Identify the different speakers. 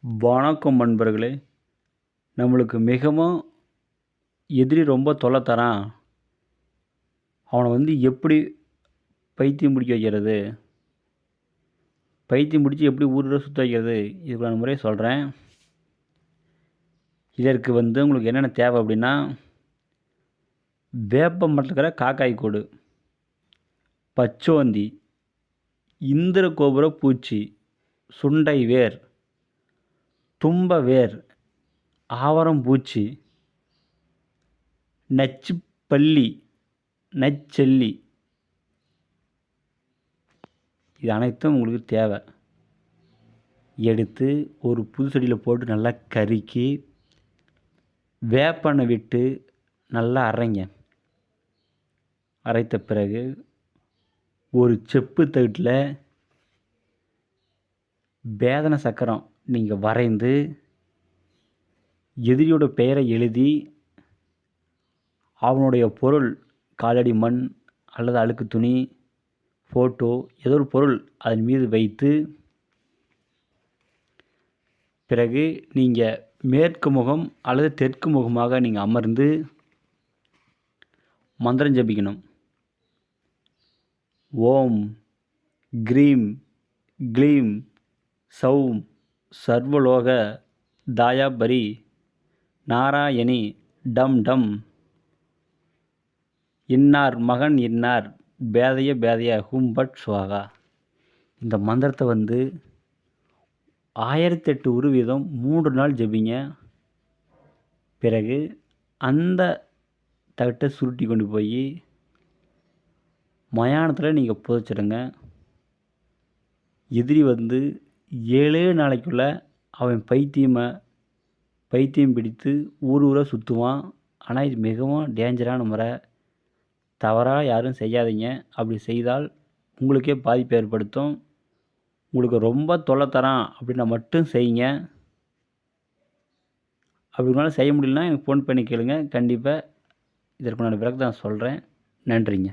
Speaker 1: வணக்கம் நண்பர்களே. நம்மளுக்கு மிகவும் எதிரி ரொம்ப தொல்லை தரான். அவனை எப்படி பைத்தியம் பிடிக்க வைக்கிறது? பைத்தியம் பிடிச்சு எப்படி ஊர் ஊரா சுத்த வைக்கிறது? இதுக்கான முறைய சொல்கிறேன். இதற்கு உங்களுக்கு என்னென்ன தேவை அப்படின்னா, வேப்ப மரத்தில் இருக்கிற காக்காய் கூடு, பச்சோந்தி, இந்திர கோபுர பூச்சி, சுண்டை வேர், தும்ப வேர், ஆவரம் பூச்சி, நச்சுப்பல்லி, நச்செல்லி, இது அனைத்தும் உங்களுக்கு தேவை. எடுத்து ஒரு புது செடியில் போட்டு நல்லா கருக்கி வேப்பெண்ணெய் விட்டு நல்லா அரைங்க. அரைத்த பிறகு ஒரு செப்பு தட்டில் வேதனை சக்கரம் நீங்கள் வரைந்து எதிரியோட பெயரை எழுதி அவனுடைய பொருள் காலடி மண் அல்லது அழுக்கு துணி, ஃபோட்டோ, ஏதோ ஒரு பொருள் அதன் மீது வைத்து, பிறகு நீங்கள் மேற்கு முகம் அல்லது தெற்கு முகமாக நீங்கள் அமர்ந்து மந்திரம் ஜபிக்கணும். ஓம் க்ரீம் க்ளீம் சௌம் சர்வலோக தாயாபரி நாராயணி டம் டம் இன்னார் மகன் இன்னார் பேதைய பேதைய ஹும்பட் சுவாகா. இந்த மந்திரத்தை 1008 உரு வீதம் 3 நாள் ஜபிங்க. பிறகு அந்த தட்டை சுருட்டி கொண்டு போய் மயானத்தில் நீங்கள் புதைச்சிடுங்க. எதிரி 7 நாளைக்குள்ளே அவன் பைத்தியம் பிடித்து ஊர் ஊராக சுற்றுவான். ஆனால் இது மிகவும் டேஞ்சரான முறை. தவறாக யாரும் செய்யாதீங்க. அப்படி செய்தால் உங்களுக்கே பாதிப்பு ஏற்படுத்தும். உங்களுக்கு ரொம்ப தொல்லை தரான் அப்படின்னா மட்டும் செய்யுங்க. அப்படி உங்களால் செய்ய முடியலன்னா எனக்கு ஃபோன் பண்ணி கேளுங்க. கண்டிப்பாக இதற்குண்டான விளக்கத்தை நான் சொல்கிறேன். நன்றிங்க.